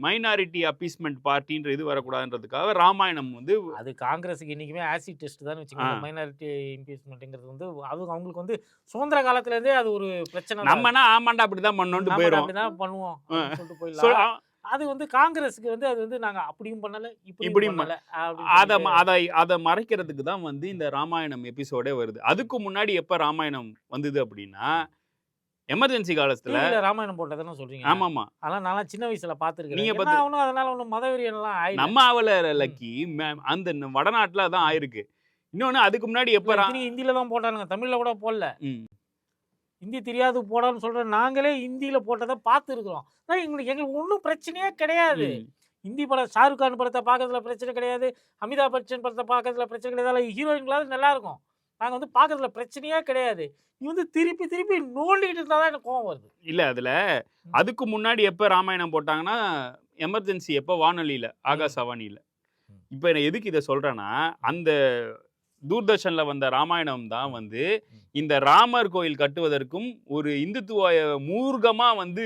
மைனாரிட்டி அப்பீஸ்மெண்ட் பார்ட்டின்ற இது வரக்கூடாதுன்றதுக்காக ராமாயணம் வந்து, அது காங்கிரஸுக்கு இன்னைக்குமே ஆசிட் டெஸ்ட் தான் வச்சுக்கோங்க. மைனாரிட்டி அப்பீஸ்மெண்ட்ங்கிறது வந்து அவங்களுக்கு வந்து சுதந்திர காலத்துல இருந்தே அது ஒரு பிரச்சனை. நம்மனா ஆமாண்டா அப்படிதான் பண்ணோம்னு போயிடும், அப்படிதான் பண்ணுவோம் சொல்லிட்டு போயிடலாம். அது வந்து காங்கிரஸுக்கு வந்து அது வந்து நாங்க அப்படியும் பண்ணல இப்படியும் பண்ணல, அதை மறைக்கிறதுக்கு தான் வந்து இந்த ராமாயணம் எபிசோடே வருது. அதுக்கு முன்னாடி எப்ப ராமாயணம் வந்தது அப்படின்னா, எமர்ஜென்சி காலத்துல ராமாயணம் போட்டதானே சொல்றீங்க? ஆமாமா, அதெல்லாம் நான் சின்ன வயசுல பாத்துருக்கேன். நீங்க அதனால ஒன்றும் மதவெறியெல்லாம் நம்ம ஆவல லக்கி, அந்த வடநாட்டுல தான் ஆயிருக்கு. இன்னொன்னு, அதுக்கு முன்னாடி எப்ப ஹிந்தியில தான் போட்டானுங்க, தமிழ்ல கூட போடல. ஹிந்தி தெரியாது போடான்னு சொல்ற நாங்களே ஹிந்தியில போட்டதை பார்த்து இருக்கிறோம். எங்களுக்கு ஒன்றும் பிரச்சனையே கிடையாது. ஹிந்தி படம், ஷாருக் கான் படத்தை பார்க்கறதுல பிரச்சனை கிடையாது, அமிதாப் பச்சன் படத்தை பார்க்கறதுல பிரச்சனை கிடையாது, ஹீரோயின்களாவது நல்லா இருக்கும், நாங்க வந்து பார்க்கறதுல பிரச்சனையே கிடையாது. நீ வந்து திருப்பி திருப்பி நோண்டிட்டு இருந்தாதான் எனக்கு கோவம் வருது. இல்ல அதுல அதுக்கு முன்னாடி எப்ப ராமாயணம் போட்டாங்கன்னா, எமர்ஜென்சி எப்ப வானொலியில, ஆகாசவாணியில. இப்ப எதுக்கு இதை சொல்றேன்னா, அந்த தூர்தர்ஷன்ல வந்த ராமாயணம் தான் வந்து இந்த ராமர் கோயில் கட்டுவதற்கும் ஒரு இந்துத்துவ மூர்க்கமா வந்து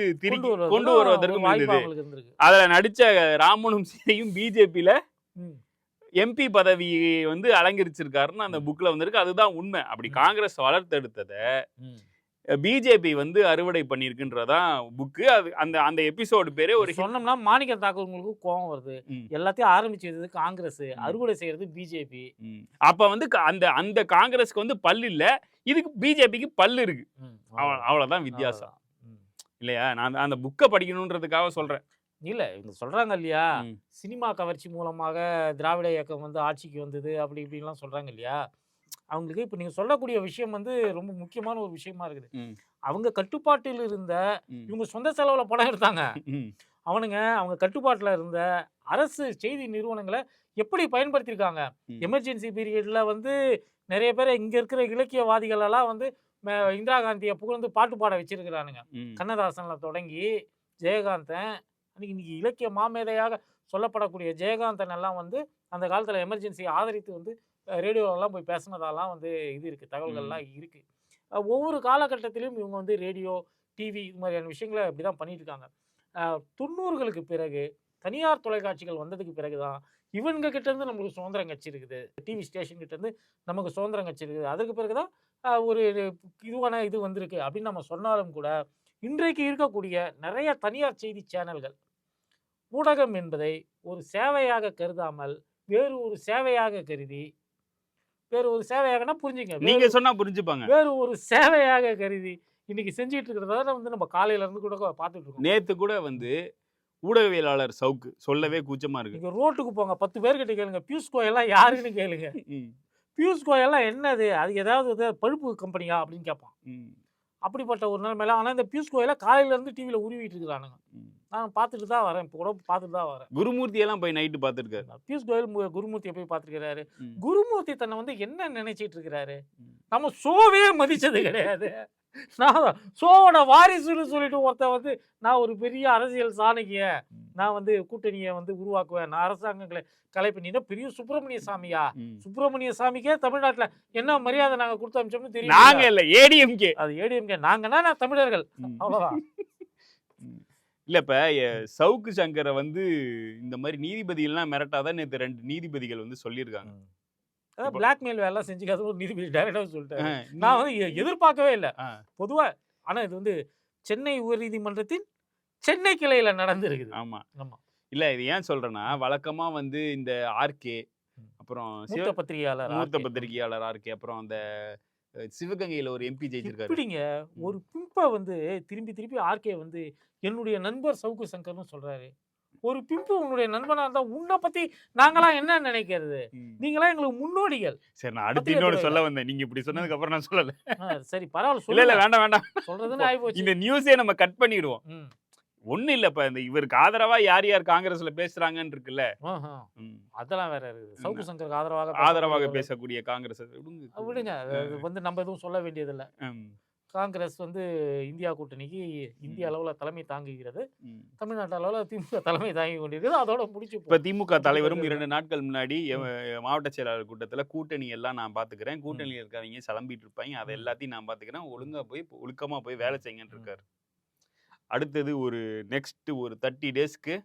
கொண்டு வருவதற்கும் இருந்தது. அதுல நடிச்ச ராமனும் சீதையும் பிஜேபியில எம்பி பதவி வந்து அலங்கரிச்சிருக்காருன்னு அந்த புக்ல வந்திருக்கு. அதுதான் உண்மை. அப்படி காங்கிரஸ் வளர்த்தெடுத்தத பிஜேபி வந்து அறுவடை பண்ணிருக்குன்றதான் புக்கு. அது அந்த எபிசோடு பேரே ஒரு சொன்னோம்னா மாணிக்க தாக்கூருக்கு கோவம் வருது. எல்லாத்தையும் ஆரம்பிச்சது காங்கிரஸ், அறுவடை செய்யறது பிஜேபி. அப்ப வந்து அந்த காங்கிரஸ்க்கு வந்து பல்லு இல்ல, இதுக்கு பிஜேபிக்கு பல்லு இருக்கு. அவ்வளவுதான் வித்தியாசம் இல்லையா? நான் அந்த புக்கை படிக்கணும்ன்றதுக்காக சொல்றேன். இல்ல இவங்க சொல்றாங்க இல்லையா, சினிமா கவர்ச்சி மூலமாக திராவிட இயக்கம் வந்து ஆட்சிக்கு வந்தது அப்படி இப்படின்லாம் சொல்றாங்க இல்லையா. அவங்களுக்கு இப்போ நீங்கள் சொல்லக்கூடிய விஷயம் வந்து ரொம்ப முக்கியமான ஒரு விஷயமா இருக்குது. அவங்க கட்டுப்பாட்டில் இருந்த, இவங்க சொந்த செலவில் படம் எடுத்தாங்க, அவங்க கட்டுப்பாட்டில் இருந்த அரசு செய்தி நிறுவனங்களை எப்படி பயன்படுத்தியிருக்காங்க. எமர்ஜென்சி பீரியடில் வந்து நிறைய பேர் இங்கே இருக்கிற இலக்கியவாதிகள் எல்லாம் வந்து இந்திரா காந்தியை புகழ்ந்து பாட்டு பாட வச்சிருக்கிறானுங்க. கண்ணதாசனில் தொடங்கி ஜெயகாந்தன், இன்னைக்கு இலக்கிய மாமேதையாக சொல்லப்படக்கூடிய ஜெயகாந்தன் எல்லாம் வந்து அந்த காலத்தில் எமர்ஜென்சி ஆதரித்து வந்து ரேடியோவெல்லாம் போய் பேசினதாலாம் வந்து இது இருக்குது, தகவல்கள்லாம் இருக்குது. ஒவ்வொரு காலகட்டத்திலும் இவங்க வந்து ரேடியோ, டிவி இது மாதிரியான விஷயங்களை இப்படி தான் பண்ணிட்டு இருக்காங்க. 90களுக்கு பிறகு தனியார் தொலைக்காட்சிகள் வந்ததுக்கு பிறகு தான் இவங்க கிட்டேருந்து நம்மளுக்கு சுதந்திரம் கட்சி டிவி ஸ்டேஷன் கிட்டேருந்து நமக்கு சுதந்திரம் கட்சி அதுக்கு பிறகு தான் ஒரு இதுவான இது வந்திருக்கு அப்படின்னு நம்ம சொன்னாலும் கூட, இன்றைக்கு இருக்கக்கூடிய நிறைய தனியார் செய்தி சேனல்கள் ஊடகம் என்பதை ஒரு சேவையாக கருதாமல் வேறு ஒரு சேவையாக கருதி, வேறு ஒரு சேவையாகனா புரிஞ்சுங்க, நீங்க சொன்னா புரிஞ்சுப்பாங்க. வேறு ஒரு சேவையாக கருதி இன்னைக்கு செஞ்சுட்டு இருக்கிறத வந்து நம்ம காலையில இருந்து கூட பார்த்துட்டு இருக்கோம். நேத்து கூட வந்து ஊடகவியலாளர் சவுக்கு சொல்லவே கூச்சமா இருக்கு. நீங்க ரோட்டுக்கு போங்க, 10 பேர்கிட்ட கேளுங்க, பியூஷ் கோயெல்லாம் யாருன்னு கேளுங்க. பியூஷ் கோயெல்லாம் என்னது, அது ஏதாவது பழுப்பு கம்பெனியா அப்படின்னு கேட்பான். அப்படிப்பட்ட ஒரு நிலைமையில. ஆனால் இந்த பியூஷ் கோயலை காலையில இருந்து டிவியில் உருவிட்டு இருக்கிறானுங்க. நான் பார்த்துட்டு தான் வரேன், இப்போ கூட பார்த்துட்டு தான் வரேன். குருமூர்த்தி எல்லாம் போய் நைட்டு பார்த்துருக்காரு. பியூஷ் கோயல் குருமூர்த்தியை போய் பார்த்துருக்கிறாரு. குருமூர்த்தி தன்னை வந்து என்ன நினைச்சிட்டு இருக்கிறாரு, நம்ம ஷோவே மதிச்சது கிடையாது. நான் ஷோவோட வாரிசுன்னு சொல்லிட்டு ஒருத்தன் வந்து நான் ஒரு பெரிய அரசியல் சாணக்கிய, நான் வந்து கூட்டணியை வந்து உருவாக்குவேன், நான் அரசாங்கங்களை கலைப்பினா பெரிய சுப்பிரமணிய சாமியா? சுப்பிரமணிய சாமிக்கே தமிழ்நாட்டுல என்ன மரியாதை நாங்க கொடுத்து அமிச்சோம்னு தெரியும். நாங்க இல்ல, ஏடிஎம்கே. அது ஏடிஎம்கே, நாங்கன்னா நான் தமிழர்கள், அவ்வளவுதான். இல்ல இப்ப சவுக்கு சங்கரை வந்து இந்த மாதிரி நீதிபதிகள்லாம் மிரட்டாதான் நேற்று 2 நீதிபதிகள் வந்து சொல்லியிருக்காங்க. அதான் பிளாக்மெயில் வேலை செஞ்சுக்காத ஒரு நீதிபதி டைரக்டா சொல்லிட்டேன். நான் வந்து எதிர்பார்க்கவே இல்லை பொதுவா. ஆனா இது வந்து சென்னை உயர்நீதிமன்றத்தின் சென்னை கிளையில நடந்திருக்குது. ஆமா ஆமா. இல்ல இது ஏன் சொல்றேன்னா, வழக்கமா வந்து இந்த ஆர்கே, அப்புறம் மூத்த பத்திரிகையாளர் ஆர்கே, அப்புறம் அந்த சிவகங்கையில ஒரு எம்பி ஜெயிச்சிருக்காரு. இப்படிங்க ஒரு பிம்பை வந்து திருப்பி ஆர்கே வந்து என்னுடைய நண்பர் சவுக்கு சங்கர்னு சொல்றாரு. ஒரு பிம்பு உன்னுடைய நண்பனா இருந்தா உன்னை பத்தி நாங்களாம் என்ன நினைக்கிறது? நீங்களாம் எங்களுக்கு முன்னோடிகள். சரி, நான் அடுத்து இன்னொரு சொல்ல வந்தேன், நீங்க இப்படி சொன்னதுக்கு அப்புறம் நான் சொல்லல. சரி பரவாயில்ல, இல்ல வேண்டாம் சொல்றதுன்னு ஆயிப்போச்சு. இந்த நியூஸே நம்ம கட் பண்ணிடுவோம். ஒண்ணு இல்ல, இப்ப இந்த இவருக்கு ஆதரவா யார் யார் காங்கிரஸ்ல பேசுறாங்கன்னு இருக்குல்ல, அதெல்லாம் வேற இருக்குது. சவுக்கு சங்கருக்கு ஆதரவாக பேசக்கூடிய காங்கிரஸ் விடுங்க, வந்து நம்ம எதுவும் சொல்ல வேண்டியது இல்ல. காங்கிரஸ் வந்து இந்தியா கூட்டணிக்கு இந்திய அளவுல தலைமை தாங்குகிறது, தமிழ்நாட்டு அளவுல திமுக தலைமை தாங்கி கொண்டிருக்கிறது. அதோட முடிச்சு. இப்ப திமுக தலைவரும் 2 நாட்கள் முன்னாடி மாவட்ட செயலாளர் கூட்டத்துல கூட்டணி எல்லாம் நான் பாத்துக்கிறேன், கூட்டணியில் இருக்கிறவங்க சலம்பிட்டு இருப்பாங்க, அதை எல்லாத்தையும் நான் பாத்துக்கிறேன், ஒழுங்கா போய் ஒழுக்கமா போய் வேலை செய்யுங்கன்னு இருக்காரு. அடுத்தது ஒரு நெக்ஸ்ட் ஒரு 30 டேஸ்க்கு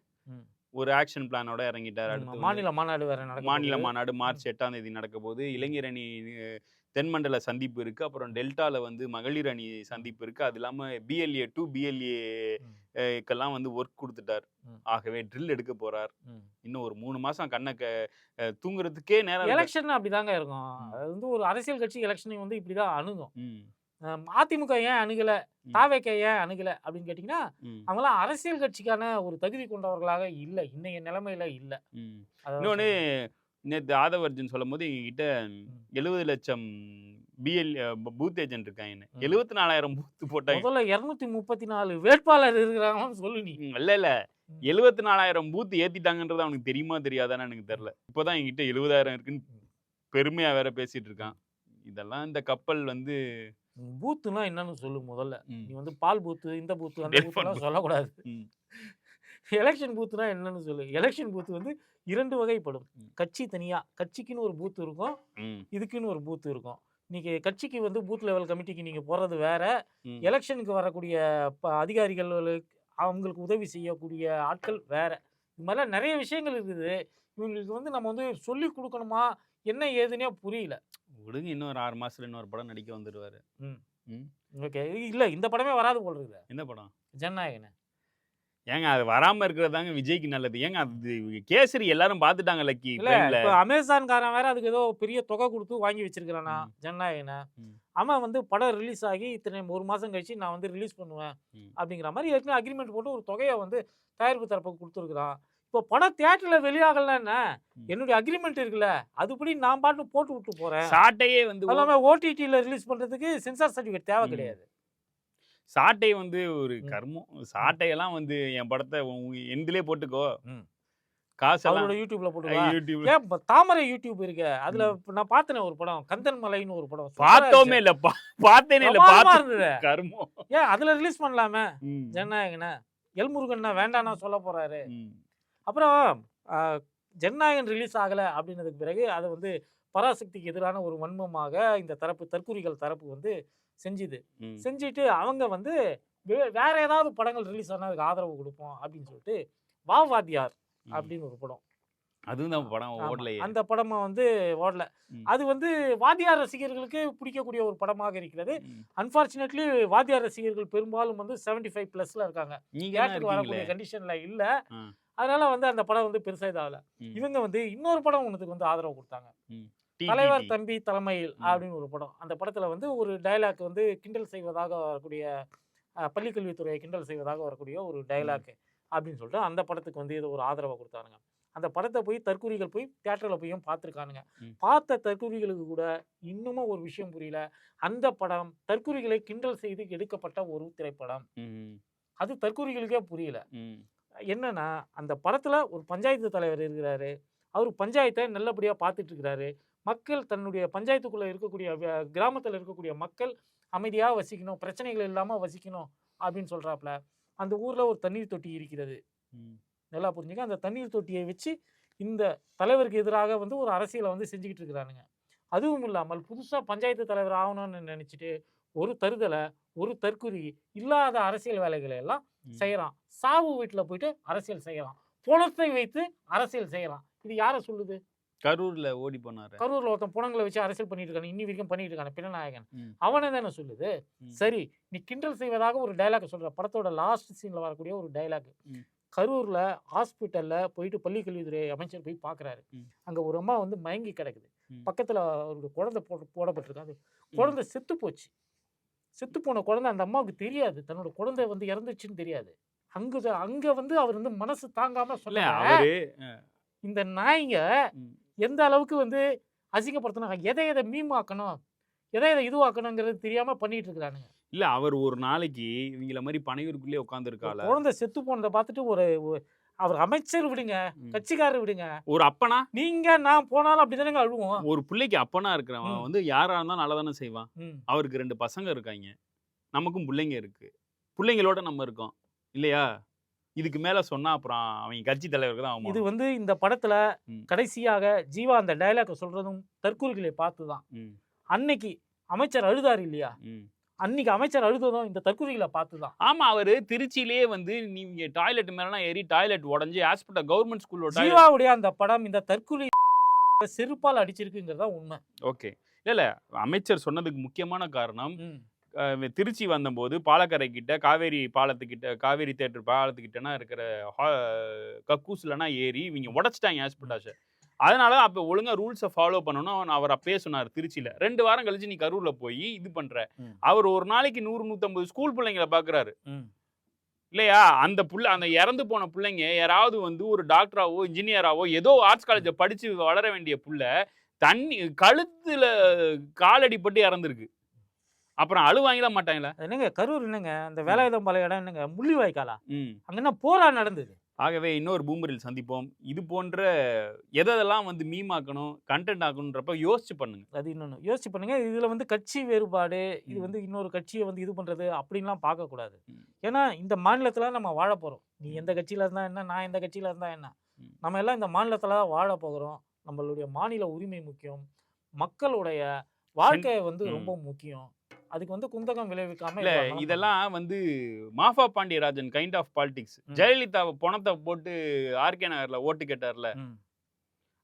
ஒரு ஆக்ஷன் பிளானோட இறங்கிட்டார். அடுத்து மாநில மாநாடு வேற நடக்குது. மாநில மாநாடு மார்ச் 8ஆம் தேதி நடக்க போகுது. இளைஞர் அணி தென்மண்டல சந்திப்பு இருக்கு, அப்புறம் டெல்டால வந்து மகளிர் அணி சந்திப்பு இருக்கு. அது இல்லாம BLA 2 BLAக்கெல்லாம் வந்து ஒர்க் கொடுத்துட்டார். ஆகவே ட்ரில் எடுக்க போறார். இன்னும் ஒரு 3 மாசம் கண்ணை தூங்குறதுக்கே நேரம். எலெக்ஷன் அப்படிதாங்க இருக்கும். அது வந்து ஒரு அரசியல் கட்சி எலெக்ஷனை வந்து இப்படிதான் அணுகும். அதிமுக ஏன் அணுகல, தாவேக ஏன் அணுகல அப்படின்னு கேட்டீங்கன்னா, அவங்களாம் அரசியல் கட்சிக்கான ஒரு தகுதி கொண்டவர்களாக இல்ல, இன்னைய நிலைமையில இல்ல. இன்னொன்னு, நேற்று ஆதவர்ஜன் சொல்லும் போது எங்ககிட்ட 70 லட்சம் பூத் ஏஜென்ட் இருக்காங்க, 74,000 பூத் போட்டாங்க. முதல்ல 234 வேட்பாளர் இருக்கிறாங்கன்னு சொல்லு நீ. இல்ல 74,000 பூத் ஏத்திட்டாங்கன்றது அவனுக்கு தெரியுமா தெரியாதான்னு எனக்கு தெரியல. இப்போதான் என்கிட்ட 70,000 இருக்குன்னு பெருமையா வேற பேசிட்டு இருக்கான். இதெல்லாம் இந்த கப்பல் வந்து பூத்துனா என்னன்னு சொல்லு முதல்ல. நீ வந்து பால் பூத்து, இந்த பூத்து, அந்த பூத்துலாம் சொல்லக்கூடாது. எலெக்ஷன் பூத்துனா என்னன்னு சொல்லு. எலெக்ஷன் பூத் வந்து 2 வகைப்படும். கட்சி தனியா, கட்சிக்குன்னு ஒரு பூத் இருக்கும், இதுக்குன்னு ஒரு பூத் இருக்கும். நீங்க கட்சிக்கு வந்து பூத் லெவல் கமிட்டிக்கு நீங்க போறது வேற, எலெக்ஷனுக்கு வரக்கூடிய அதிகாரிகள் அவங்களுக்கு உதவி செய்யக்கூடிய ஆட்கள் வேற. இது மாதிரிலாம் நிறைய விஷயங்கள் இருக்குது. இவங்களுக்கு வந்து நம்ம வந்து சொல்லி கொடுக்கணுமா என்ன ஏதுன்னே புரியல. விடுங்க, இன்னும் ஒரு 6 மாசத்துல இன்னொரு படம் நடிக்க வந்துடுவாரு. ஓகே, இல்ல இந்த படமே வராது போல இருக்குது. எந்த படம்? ஜனநாயகன். ஏங்க அது வராம இருக்கிறதாங்க விஜய்க்கு நல்லது. ஏங்க அது கேசரி எல்லாரும் பாத்துட்டாங்க. லக்கி இல்ல அமேசான் காரன் வேற அதுக்கு ஏதோ பெரிய தொகை கொடுத்து வாங்கி வச்சிருக்கானா ஜனநாயகனை. அவன் வந்து படம் ரிலீஸ் ஆகி இத்தனை 1 மாசம் கழிச்சு நான் வந்து ரிலீஸ் பண்ணுவேன் அப்படிங்கிற மாதிரி ஏற்கனவே அக்ரிமெண்ட் போட்டு ஒரு தொகையை வந்து தயாரிப்பு தரப்புக்கு கொடுத்துருக்குறான். இப்போ படம் தியேட்டர்ல வெளியாகலன்னா என்னுடைய அக்ரிமெண்ட் இருக்குல்ல, அதுபடி நான் பாட்டு போட்டு விட்டு போறேன். சாட்டையே வந்து எல்லாமே OTTல ரிலீஸ் பண்றதுக்கு சென்சார் சர்டிஃபிகேட் தேவை கிடையாது. சாட்டை வந்து ஒரு கர்மம். சாட்டையெல்லாம் வந்து என் படத்தை எந்திலே போட்டுக்கோ, காசெல்லாம் யூடியூப்ல போட்டு. தாமரை யூடியூப் இருக்கு, அதுல நான் பார்த்தேன் ஒரு படம், கந்தன் மலைன்னு ஒரு படம். பார்த்தோமே இல்ல, பார்த்தேனே இல்ல, கர்மம். ஏன் அதுல ரிலீஸ் பண்ணலாமே ஜனநாயகனை? எல்முருகன் வேண்டாம்னா சொல்ல போறாரு. அப்புறம் ஜனநாயகன் ரிலீஸ் ஆகலை அப்படின்னதுக்கு பிறகு அதை வந்து பராசக்திக்கு எதிரான ஒரு வன்மமாக இந்த தரப்பு தற்குறிகள் தரப்பு வந்து செஞ்சுட்டு அவங்க வந்து வேற ஏதாவது படங்கள் ரிலீஸ் ஆனால் அதுக்கு ஆதரவு கொடுப்போம் அப்படின்னு சொல்லிட்டு வாத்தியார் அப்படின்னு ஒரு படம், அதுவும் படம் ஓடலையே. அந்த படம் வந்து ஓடல. அது வந்து வாத்தியார் ரசிகர்களுக்கு பிடிக்கக்கூடிய ஒரு படமாக இருக்கிறது. அன்பார்ச்சுனேட்லி வாத்தியார் ரசிகர்கள் பெரும்பாலும் வந்து 75+ இருக்காங்க, வரக்கூடிய கண்டிஷன்ல இல்ல. அதனால வந்து அந்த படம் வந்து பெருசா இதாகல. இவங்க வந்து இன்னொரு படம் ஒன்றுக்கு வந்து ஆதரவு கொடுத்தாங்க, தலைவர் தம்பி தலைமையில் அப்படின்னு ஒரு படம். அந்த படத்துல வந்து ஒரு டைலாக் வந்து கிண்டல் செய்வதாக வரக்கூடிய, பள்ளிக்கல்வித்துறையை கிண்டல் செய்வதாக வரக்கூடிய ஒரு டைலாக் அப்படின்னு சொல்லிட்டு அந்த படத்துக்கு வந்து இது ஒரு ஆதரவை கொடுத்தானுங்க. அந்த படத்தை போய் தற்குறிகள் போய் தியேட்டரில் போயும் பார்த்துருக்கானுங்க. பார்த்த தற்குறிகளுக்கு கூட இன்னமும் ஒரு விஷயம் புரியல. அந்த படம் தற்குறிகளை கிண்டல் செய்து எடுக்கப்பட்ட ஒரு திரைப்படம். அது தற்குறிகளுக்கே புரியல. என்னன்னா அந்த படத்துல ஒரு பஞ்சாயத்து தலைவர் இருக்கிறாரு, அவர் பஞ்சாயத்தை நல்லபடியாக பார்த்துட்டு இருக்கிறாரு. மக்கள் தன்னுடைய பஞ்சாயத்துக்குள்ளே இருக்கக்கூடிய கிராமத்தில் இருக்கக்கூடிய மக்கள் அமைதியாக வசிக்கணும், பிரச்சனைகள் இல்லாமல் வசிக்கணும் அப்படின்னு சொல்கிறாப்புல. அந்த ஊரில் ஒரு தண்ணீர் தொட்டி இருக்கிறது, நல்லா புரிஞ்சுங்க. அந்த தண்ணீர் தொட்டியை வச்சு இந்த தலைவருக்கு எதிராக வந்து ஒரு அரசியலை வந்து செஞ்சுக்கிட்டு இருக்கிறானுங்க. அதுவும் இல்லாமல் புதுசாக பஞ்சாயத்து தலைவர் ஆகணும்னு நினச்சிட்டு ஒரு தருதலை, ஒரு தற்குறி இல்லாத அரசியல் வேலைகளை எல்லாம் செய்கிறான். சாவு வீட்டில் போயிட்டு அரசியல் செய்யலாம், புணத்தை வைத்து அரசியல் செய்யலாம். இது யாரை சொல்லுது? கரூர்ல ஓடி போனாரு. கரூர்ல ஒருத்தன் புணங்களை வச்சு அரசியல் பண்ணிட்டு இருக்கானு, இன்னி வரைக்கும் பண்ணிட்டு இருக்கான பிணநாயகன், அவனை தானே சொல்லுது. சரி, நீ கிண்டல் செய்வதாக ஒரு டைலாக் சொல்ற, படத்தோட லாஸ்ட் சீன்ல வரக்கூடிய ஒரு டைலாக். கரூர்ல ஹாஸ்பிட்டல்ல போயிட்டு பள்ளிக்கல்வித்துறை அமைச்சர் போய் பாக்குறாரு. அங்க ஒரு அம்மா வந்து மயங்கி கிடக்குது, பக்கத்துல ஒரு குழந்தை போடப்பட்டிருக்காது. குழந்தை செத்து போச்சு. செத்து போன குழந்தை அந்த அம்மாவுக்கு தெரியாது, தன்னோட குழந்தை வந்து இறந்துச்சுன்னு தெரியாது. அங்க வந்து அவர் வந்து மனசு தாங்காம சொல்ல, இந்த நாய்ங்க எந்த அளவுக்கு வந்து அசிங்கப்படுத்தணும், எதை மீமாக்கணும், எதை இதுவாக்கணுங்கிறது தெரியாம பண்ணிட்டு இருக்கிறானுங்க. இல்ல அவர் ஒரு நாளைக்கு இவங்கள மாதிரி பனையூருக்குள்ளே உட்காந்துருக்கால, குழந்தை செத்து போனதை பார்த்துட்டு அவர் அமைச்சர் விடுங்க, கட்சிக்காரர் விடுங்க, ஒரு அப்பனா நீங்க நான் போனாலும் அப்படிதானங்க அழுவோம். ஒரு பிள்ளைக்கு அப்பனா இருக்கிறவன் வந்து யாரா இருந்தாலும் நல்லா தானே செய்வான். அவருக்கு 2 பசங்க இருக்காங்க, நமக்கும் பிள்ளைங்க இருக்கு, பிள்ளைங்களோட நம்ம இருக்கோம் இல்லையா? இதுக்கு மேல சொன்னா அப்புறம் அவங்க கட்சி தலைவருக்கு தான். இது வந்து இந்த படத்துல கடைசியாக ஜீவா அந்த டைலாக் சொல்றதும் தற்கூறுகளை பார்த்துதான். அன்னைக்கு அமைச்சர் அழுதாரு இல்லையா, அன்னைக்கு அமைச்சர் அழுததும் இந்த தற்கூறுகளை பார்த்துதான். ஆமா, அவரு திருச்சியிலேயே வந்து நீங்க டாய்லெட் மேலாம் ஏறி டாய்லெட் உடஞ்சி ஹாஸ்பிட்டல் கவர்மெண்ட் ஸ்கூலோட ஜீவாவுடைய அந்த படம் இந்த தற்கூரி செருப்பால் அடிச்சிருக்குங்கிறதா உண்மை. ஓகே, இல்ல அமைச்சர் சொன்னதுக்கு முக்கியமான காரணம், திருச்சி வந்தபோது பாலக்கரை கிட்ட காவேரி பாலத்துக்கிட்ட, காவேரி தேட்டர் பாலத்துக்கிட்டனா இருக்கிற கக்கூஸ்லனா ஏறி இவங்க உடச்சிட்டாங்க ஹாஸ்பிட்டாஸை. அதனால அப்போ ஒழுங்கா ரூல்ஸை ஃபாலோ பண்ணணும் அவர் அப்பயே சொன்னார். திருச்சியில் 2 வாரம் கழிச்சு நீ கரூர்ல போய் இது பண்ற. அவர் ஒரு நாளைக்கு 100-150 ஸ்கூல் பிள்ளைங்களை பார்க்குறாரு இல்லையா? அந்த இறந்து போன பிள்ளைங்க யாராவது வந்து ஒரு டாக்டராவோ இன்ஜினியராவோ ஏதோ ஆர்ட்ஸ் காலேஜை படிச்சு வளர வேண்டிய புள்ள தண்ணி கழுத்துல காலடிப்பட்டு இறந்துருக்கு. அப்புறம் அழுவாங்களா மாட்டாங்களா? என்னங்க கரூர் என்னங்க அந்த வேலாயுதம் பாளைய இடம் என்னங்க முள்ளிவாய்க்காலா? அங்க என்ன போரா நடந்தது? ஆகவே இன்னொரு பூமரில் சந்திப்போம். இது போன்ற எதெல்லாம் வந்து மீமாக்கணும், கண்டென்ட் ஆக்கணுன்றப்ப யோசிச்சு பண்ணுங்க. அது இன்னொன்று யோசிச்சு பண்ணுங்க. இதுல வந்து கட்சி வேறுபாடு, இது வந்து இன்னொரு கட்சியை வந்து இது பண்றது அப்படின்லாம் பார்க்கக்கூடாது. ஏன்னா இந்த மாநிலத்துல நம்ம வாழ போறோம். நீ எந்த கட்சியில இருந்தா என்ன, நான் எந்த கட்சியில இருந்தா என்ன, நம்ம எல்லாம் இந்த மாநிலத்துல வாழ போகிறோம். நம்மளுடைய மாநில உரிமை முக்கியம், மக்களுடைய வாழ்க்கை வந்து ரொம்ப முக்கியம். அதுக்கு வந்து குந்தகம் விளைவிக்காம இல்ல, இதெல்லாம் வந்து Ma Foi Pandiarajan kind of politics. Jayalalithaa பணத்தை போட்டு ஆர்கே நகர்ல ஓட்டு கேட்டார்ல,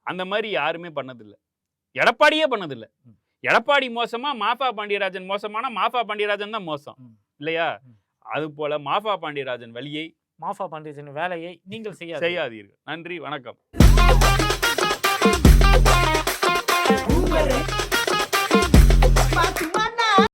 அந்த மாதிரி யாருமே பண்ணதில்லை, எடப்பாடியே பண்ணதில்லை. எடப்பாடி மோசமா, மாஃபா பாண்டியராஜன் மோசமானா மாஃபா பாண்டியராஜன் தான் மோசம் இல்லையா? அது போல மாஃபா பாண்டியராஜன் வழியை, மாஃபா பாண்டியராஜன் வேலையை நீங்கள் செய்யாதீர்கள். நன்றி, வணக்கம்.